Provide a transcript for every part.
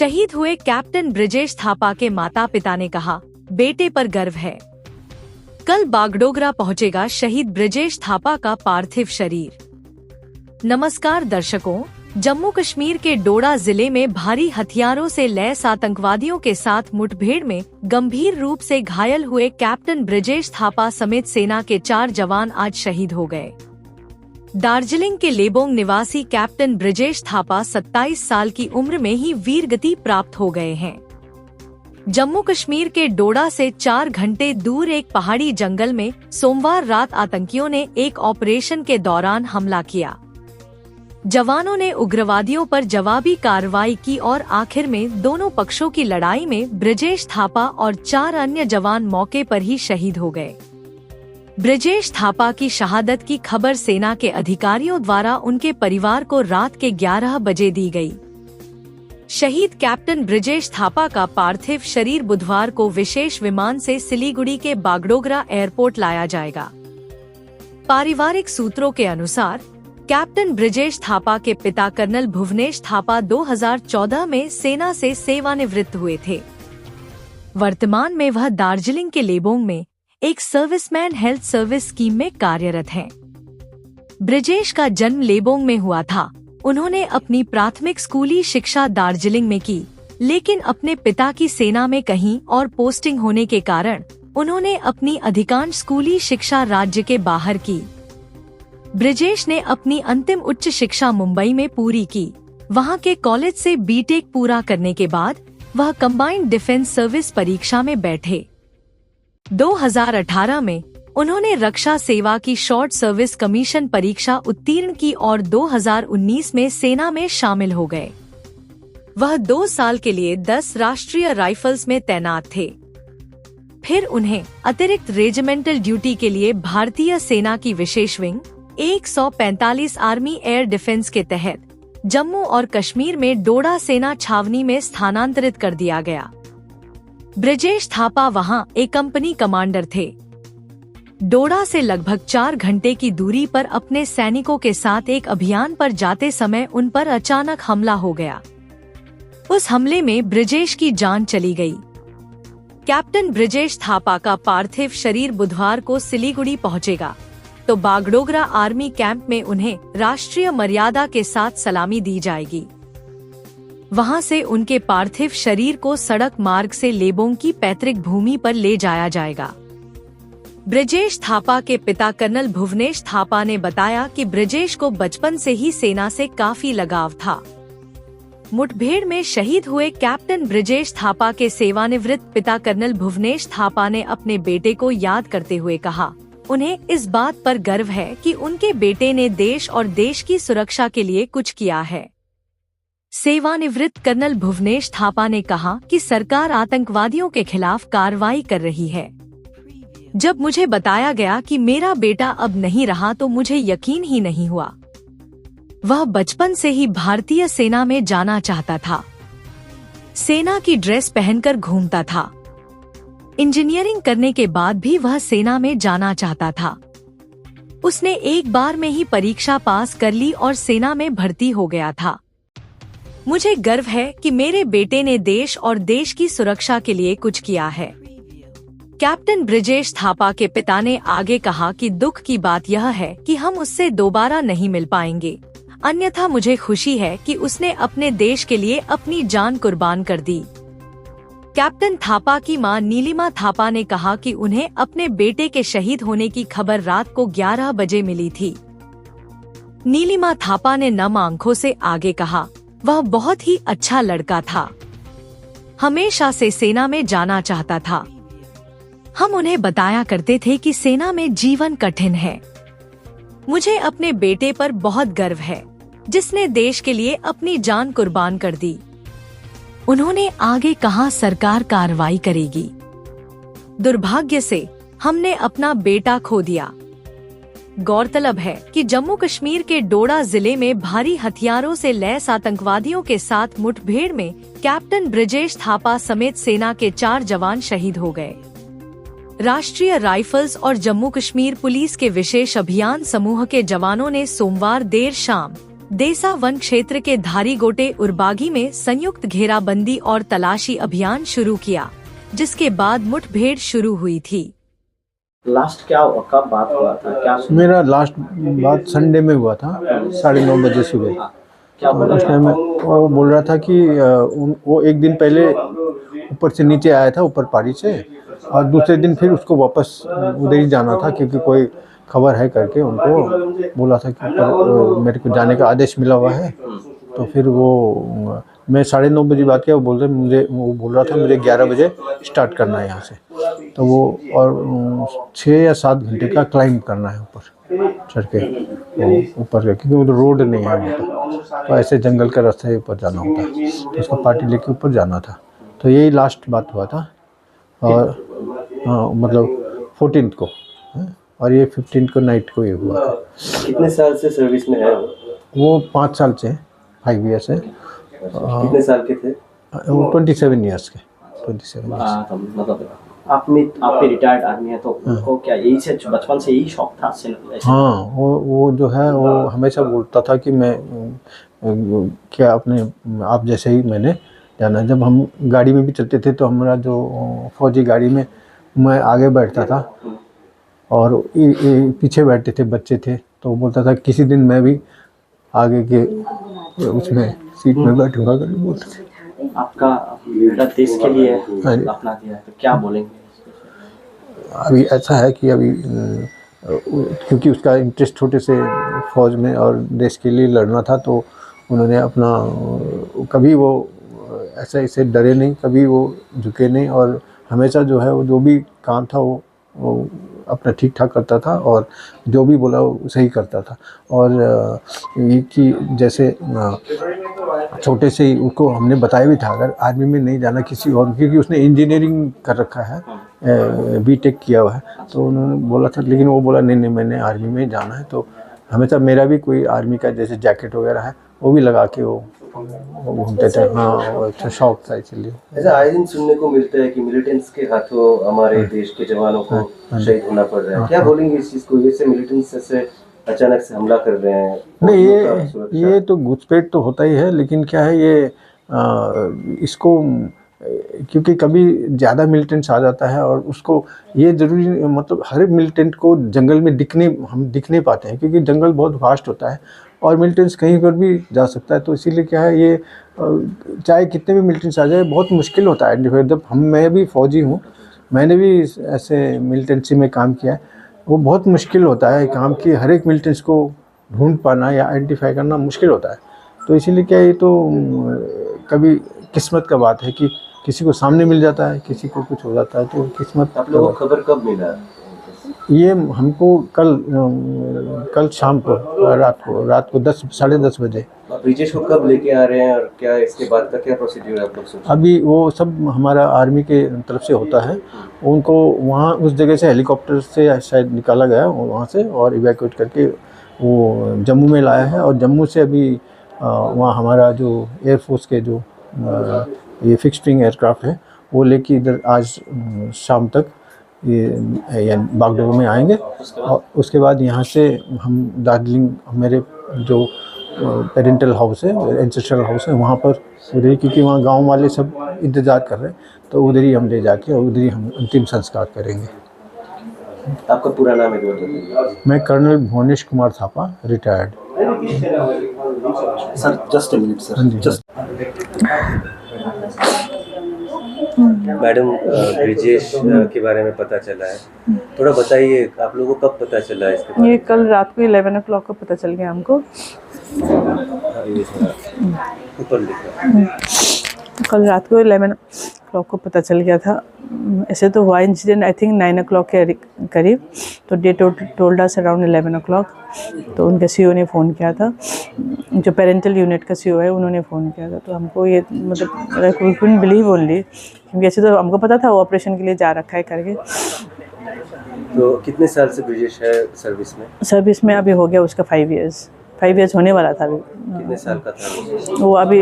शहीद हुए कैप्टन ब्रिजेश थापा के माता पिता ने कहा, बेटे पर गर्व है। कल बागडोगरा पहुंचेगा शहीद ब्रिजेश थापा का पार्थिव शरीर। नमस्कार दर्शकों, जम्मू कश्मीर के डोडा जिले में भारी हथियारों से लैस आतंकवादियों के साथ मुठभेड़ में गंभीर रूप से घायल हुए कैप्टन ब्रिजेश थापा समेत सेना के 4 जवान आज शहीद हो गए। दार्जिलिंग के लेबोंग निवासी कैप्टन ब्रिजेश थापा 27 साल की उम्र में ही वीरगति प्राप्त हो गए हैं। जम्मू कश्मीर के डोडा से 4 घंटे दूर एक पहाड़ी जंगल में सोमवार रात आतंकियों ने एक ऑपरेशन के दौरान हमला किया। जवानों ने उग्रवादियों पर जवाबी कार्रवाई की और आखिर में दोनों पक्षों की लड़ाई में ब्रिजेश थापा और 4 अन्य जवान मौके पर ही शहीद हो गए। ब्रिजेश थापा की शहादत की खबर सेना के अधिकारियों द्वारा उनके परिवार को रात के 11 बजे दी गई। शहीद कैप्टन ब्रिजेश थापा का पार्थिव शरीर बुधवार को विशेष विमान से सिलीगुड़ी के बागडोगरा एयरपोर्ट लाया जाएगा। पारिवारिक सूत्रों के अनुसार कैप्टन ब्रिजेश थापा के पिता कर्नल भुवनेश थापा 2014 में सेना से सेवानिवृत्त हुए थे। वर्तमान में वह दार्जिलिंग के लेबोंग में एक सर्विसमैन हेल्थ सर्विस स्कीम में कार्यरत हैं। ब्रिजेश का जन्म लेबोंग में हुआ था। उन्होंने अपनी प्राथमिक स्कूली शिक्षा दार्जिलिंग में की, लेकिन अपने पिता की सेना में कहीं और पोस्टिंग होने के कारण उन्होंने अपनी अधिकांश स्कूली शिक्षा राज्य के बाहर की। ब्रिजेश ने अपनी अंतिम उच्च शिक्षा मुंबई में पूरी की। वहां के कॉलेज से बीटेक पूरा करने के बाद वह कंबाइंड डिफेंस सर्विस परीक्षा में बैठे। 2018 में उन्होंने रक्षा सेवा की शॉर्ट सर्विस कमीशन परीक्षा उत्तीर्ण की और 2019 में सेना में शामिल हो गए। वह 2 साल के लिए 10 राष्ट्रीय राइफल्स में तैनात थे। फिर उन्हें अतिरिक्त रेजिमेंटल ड्यूटी के लिए भारतीय सेना की विशेष विंग 145 आर्मी एयर डिफेंस के तहत जम्मू और कश्मीर में डोडा सेना छावनी में स्थानांतरित कर दिया गया। ब्रिजेश थापा वहां एक कंपनी कमांडर थे। डोडा से लगभग 4 घंटे की दूरी पर अपने सैनिकों के साथ एक अभियान पर जाते समय उन पर अचानक हमला हो गया। उस हमले में ब्रिजेश की जान चली गई। कैप्टन ब्रिजेश थापा का पार्थिव शरीर बुधवार को सिलीगुड़ी पहुंचेगा, तो बागडोगरा आर्मी कैंप में उन्हें राष्ट्रीय मर्यादा के साथ सलामी दी जाएगी। वहां से उनके पार्थिव शरीर को सड़क मार्ग से लेबोंग की पैतृक भूमि पर ले जाया जाएगा। ब्रिजेश थापा के पिता कर्नल भुवनेश थापा ने बताया कि ब्रिजेश को बचपन से ही सेना से काफी लगाव था। मुठभेड़ में शहीद हुए कैप्टन ब्रिजेश थापा के सेवानिवृत्त पिता कर्नल भुवनेश थापा ने अपने बेटे को याद करते हुए कहा, उन्हें इस बात पर गर्व है कि उनके बेटे ने देश और देश की सुरक्षा के लिए कुछ किया है। सेवानिवृत्त कर्नल भुवनेश थापा ने कहा कि सरकार आतंकवादियों के खिलाफ कार्रवाई कर रही है। जब मुझे बताया गया कि मेरा बेटा अब नहीं रहा तो मुझे यकीन ही नहीं हुआ। वह बचपन से ही भारतीय सेना में जाना चाहता था। सेना की ड्रेस पहनकर घूमता था। इंजीनियरिंग करने के बाद भी वह सेना में जाना चाहता था। उसने एक बार में ही परीक्षा पास कर ली और सेना में भर्ती हो गया था। मुझे गर्व है कि मेरे बेटे ने देश और देश की सुरक्षा के लिए कुछ किया है। कैप्टन ब्रिजेश थापा के पिता ने आगे कहा कि दुख की बात यह है कि हम उससे दोबारा नहीं मिल पाएंगे, अन्यथा मुझे खुशी है कि उसने अपने देश के लिए अपनी जान कुर्बान कर दी। कैप्टन थापा की मां नीलिमा थापा ने कहा कि उन्हें अपने बेटे के शहीद होने की खबर रात को 11 बजे मिली थी। नीलिमा थापा ने नम आंखों से आगे कहा, वह बहुत ही अच्छा लड़का था, हमेशा से सेना में जाना चाहता था। हम उन्हें बताया करते थे कि सेना में जीवन कठिन है। मुझे अपने बेटे पर बहुत गर्व है, जिसने देश के लिए अपनी जान कुर्बान कर दी। उन्होंने आगे कहा, सरकार कार्रवाई करेगी। दुर्भाग्य से हमने अपना बेटा खो दिया। गौरतलब है कि जम्मू कश्मीर के डोडा जिले में भारी हथियारों से लैस आतंकवादियों के साथ मुठभेड़ में कैप्टन ब्रिजेश थापा समेत सेना के 4 जवान शहीद हो गए। राष्ट्रीय राइफल्स और जम्मू कश्मीर पुलिस के विशेष अभियान समूह के जवानों ने सोमवार देर शाम देसा वन क्षेत्र के धारीगोटे उरबागी में संयुक्त घेराबंदी और तलाशी अभियान शुरू किया, जिसके बाद मुठभेड़ शुरू हुई थी। लास्ट क्या कब बात हुआ था? क्या मेरा लास्ट बात संडे में हुआ था, 9:30 बजे सुबह। क्या बोला? उस टाइम वो बोल रहा था कि वो एक दिन पहले ऊपर से नीचे आया था, ऊपर पहाड़ी से, और दूसरे दिन फिर उसको वापस उधर ही जाना था क्योंकि कोई खबर है करके उनको बोला था कि ऊपर मेरे को जाने का आदेश मिला हुआ है। तो फिर वो मैं 9:30 बजे बात किया, वो बोल रहा था मुझे 11 बजे स्टार्ट करना है यहाँ से। तो वो और 6 या 7 घंटे का क्लाइंब करना है ऊपर चढ़ के, ऊपर का, क्योंकि वो रोड नहीं है वहाँ पर, तो ऐसे जंगल का रास्ते ऊपर जाना होता है। तो उसको पार्टी लेके ऊपर जाना था। तो यही लास्ट बात हुआ था। और मतलब 14 को है, और ये 15 को नाइट को ये हुआ। कितने साल से सर्विस में है वो 5 साल से, 5 ईयर से। कितने साल के थे वो 27 ईयर्स के, 27 ईयर्स। मतलब आपके रिटायर्ड आर्मी है, तो उनको क्या यही से बचपन से यही शौक था? हाँ, वो जो है वो हमेशा बोलता था कि मैं क्या अपने आप जैसे ही मैंने जाना। जब हम गाड़ी में भी चलते थे तो हमारा जो फौजी गाड़ी में मैं आगे बैठता था और पीछे बैठते थे बच्चे थे, तो वो बोलता था किसी दिन मैं भी आगे के उसमें सीट में बैठूंगा करके बोलते थे। आपका बेटा देश के लिए अपना दिया है, तो क्या बोलेंगे? अभी ऐसा है कि अभी क्योंकि उसका इंटरेस्ट छोटे से फौज में और देश के लिए लड़ना था, तो उन्होंने अपना कभी वो ऐसा इससे डरे नहीं, कभी वो झुके नहीं, और हमेशा जो है वो जो भी काम था वो अपना ठीक ठाक करता था और जो भी बोला वो सही करता था। और ये कि जैसे छोटे से ही उसको हमने बताया भी था अगर आर्मी में नहीं जाना किसी और, क्योंकि उसने इंजीनियरिंग कर रखा है, बीटेक किया हुआ है, तो उन्होंने बोला था, लेकिन वो बोला नहीं मैंने आर्मी में जाना है। तो हमेशा मेरा भी कोई आर्मी का जैसे जैकेट वगैरह है वो भी लगा के वो घूमते थे। हाँ, वो अच्छा शौक था इसलिए। ऐसा आए दिन सुनने को मिलता है कि मिलिटेंट्स के हाथों हमारे देश के जवानों को शहीद होना पड़ रहा है। क्या बोलेंगे इस चीज़ को? जैसे मिलिटेंट्स ऐसे अचानक से हमला कर रहे हैं। नहीं, ये तो घुसपैठ तो होता ही है, लेकिन क्या है ये इसको क्योंकि कभी ज़्यादा मिलिटेंट्स आ जाता है और उसको ये ज़रूरी मतलब हर मिलिटेंट को जंगल में हम दिख नहीं पाते हैं, क्योंकि जंगल बहुत वास्ट होता है और मिलिटेंट्स कहीं पर भी जा सकता है। तो इसीलिए क्या है ये चाहे कितने भी मिलिटेंट्स आ जाए बहुत मुश्किल होता है आइडेंटिफाई। जब मैं भी फौजी हूँ, मैंने भी ऐसे मिलिटेंसी में काम किया है, वो बहुत मुश्किल होता है काम कि हर एक मिलिटेंट्स को ढूंढ पाना या आइडेंटिफाई करना मुश्किल होता है। तो इसीलिए क्या ये तो कभी किस्मत का बात है कि किसी को सामने मिल जाता है, किसी को कुछ हो जाता है, तो किस्मत। आप लोगों को खबर कब मिला? ये हमको कल शाम को रात को 10-10:30 बजे। ब्रिजेश को कब लेके आ रहे हैं और क्या इसके बाद का क्या प्रोसीड्यूर है आप लोग सोच? अभी वो सब हमारा आर्मी के तरफ से होता है, उनको वहाँ उस जगह से हेलीकॉप्टर से शायद निकाला गया वहाँ से और इवैक्यूएट करके वो जम्मू में लाया है। और जम्मू से अभी वहाँ हमारा जो एयरफोर्स के जो ये फिक्स्ड विंग एयरक्राफ्ट है वो लेके इधर आज शाम तक ये बागडोगरा में आएंगे। और उसके बाद यहाँ से हम दार्जिलिंग मेरे जो पेरेंटल हाउस है, एंसेस्ट्रल हाउस है, वहाँ पर उधर ही, क्योंकि वहाँ गांव वाले सब इंतज़ार कर रहे हैं, तो उधर ही हम ले जाके और उधर ही हम अंतिम संस्कार करेंगे। आपका पूरा नाम है? मैं colonel Bhuvnesh Kumar Thapa, retired. Sir just a minute sir, just. Madam Brijesh के बारे में पता चला है, थोड़ा बताइए आप लोगों को कब पता चला है इसके बारे में? ये कल रात को 11 o'clock को पता चल गया हमको। ऊपर लिखा कल रात को 11 o'clock को पता चल गया था। ऐसे तो हुआ इंसिडेंट आई थिंक 9 o'clock के करीब, तो day told us around 11 o'clock। तो उनके सीईओ ने फ़ोन किया था, जो पेरेंटल यूनिट का सीईओ है उन्होंने फ़ोन किया था। तो हमको ये मतलब वी कुडंट बिलीव ओनली, क्योंकि ऐसे तो हमको पता था वो ऑपरेशन के लिए जा रखा है करके। तो कितने साल से ब्रिजेश है सर्विस में? सर्विस में अभी हो गया उसका 5 5 ईयर्स होने वाला था अभी। कितने साल का था वो अभी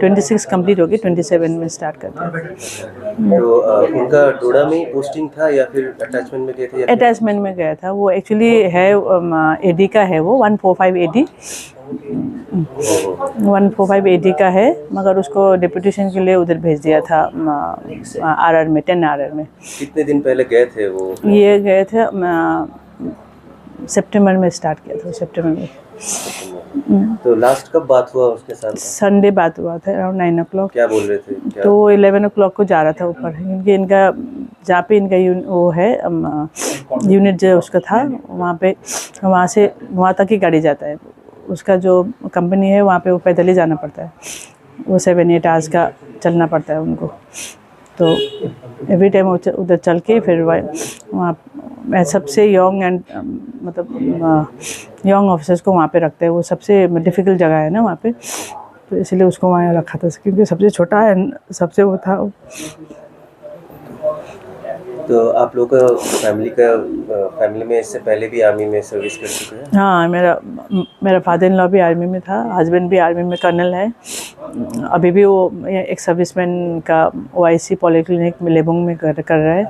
26 कंप्लीट हो गई, 27 में स्टार्ट करते हैं। तो उनका डोडा में ही पोस्टिंग था या फिर अटैचमेंट में गए थे या फिर? अटैचमेंट में गया था वो। एक्चुअली है एडी का है वो, 145 एडी 145 एडी का है, मगर उसको डिप्यूटेशन के लिए उधर भेज दिया था आरआर में, 10 आरआर में। कितने दिन पहले गए थे वो? ये गए थे सितंबर में स्टार्ट किया था, सितंबर में। तो लास्ट कब बात हुआ उसके साथ? संडे बात हुआ था अराउंड 9 o'clock। क्या बोल रहे थे? क्या? तो 11 o'clock को जा रहा था ऊपर, क्योंकि इनका जहाँ पे इनका वो है यूनिट जो उसका था, वहाँ पे वहाँ से वहाँ तक ही गाड़ी जाता है। उसका जो कंपनी है वहाँ पे वो पैदल ही जाना पड़ता है, वो 7-8 आवर्स का चलना पड़ता है उनको। तो एवरी टाइम उधर चल के फिर वहाँ सबसे यंग एंड मतलब यंग ऑफिसर्स को वहाँ पे रखते हैं। वो सबसे डिफ़िकल्ट जगह है ना वहाँ पे, तो इसलिए उसको वहाँ रखा था, क्योंकि सबसे छोटा है, सबसे वो था। तो आप लोग का फैमिली में इससे पहले भी आर्मी में सर्विस कर चुके हैं? हाँ, मेरा फादर इन लॉ भी आर्मी में था, हस्बैंड भी आर्मी में कर्नल है। अभी भी वो एक सर्विसमैन का OIC पॉलीक्लिनिक में लेबोंग में कर रहा है।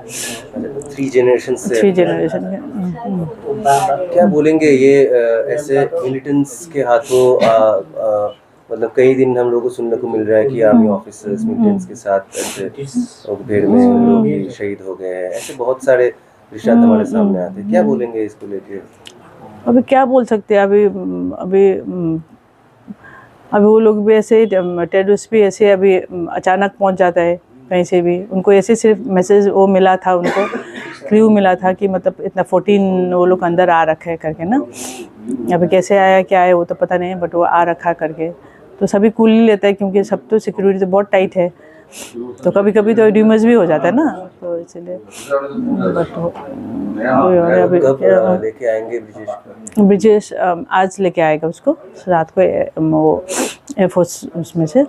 3 जनरेशन से? 3 जनरेशन के। क्या बोलेंगे ये ऐसे मिलिटेंट्स के हाथों मतलब कई दिन हम लोगों को सुनने को मिल रहा है कि आर्मी ऑफिसर्स मिलिटेंट्स के साथ ऐसे मुठभेड़ में लोग भी शहीद हो गए हैं, ऐसे बहुत सारे रिश्ते हमारे सामने आते हैं। क्या बोलेंगे इसको लेके? अभी क्या बोल सकते हैं, अभी वो लोग भी ऐसे, टेररिस्ट भी ऐसे अभी अचानक पहुंच जाता है कहीं से भी। उनको ऐसे सिर्फ मैसेज वो मिला था, उनको क्ल्यू मिला था कि मतलब इतना 14 वो लोग अंदर आ रखा है करके ना। अभी कैसे आया क्या है वो तो पता नहीं, बट वो आ रखा करके तो सभी कूल ही लेता है, क्योंकि सब तो सिक्योरिटी तो बहुत टाइट है। तो कभी कभी तो ड्यूमर्स भी हो जाता है ना, तो इसलिए कब लेके आएंगे ब्रिजेश? आज लेके आएगा उसको रात को, वो एयरफोर्स उसमें से,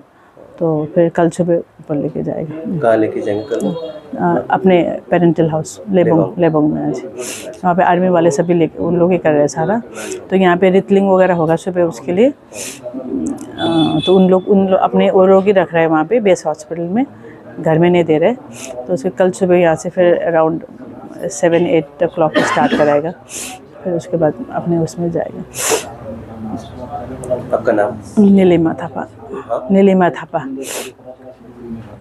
तो फिर कल सुबह ऊपर लेके जाएगा। कहाँ लेके जाएंगे कल? अपने पेरेंटल हाउस लेबोंग में। आज वहाँ पे आर्मी वाले सभी लेके उन लोग ही कर रहे हैं सारा। तो यहाँ पे रिथलिंग वगैरह होगा सुबह उसके लिए, तो उन लोग अपने वो लोग ही रख रहे हैं वहाँ पे बेस हॉस्पिटल में, घर में नहीं दे रहे। तो उसके कल सुबह यहाँ से फिर अराउंड 7-8 o'clock स्टार्ट कराएगा, फिर उसके बाद अपने उसमें जाएगा। आपका नाम? नीलिमा थापा। नीलिमा थापा।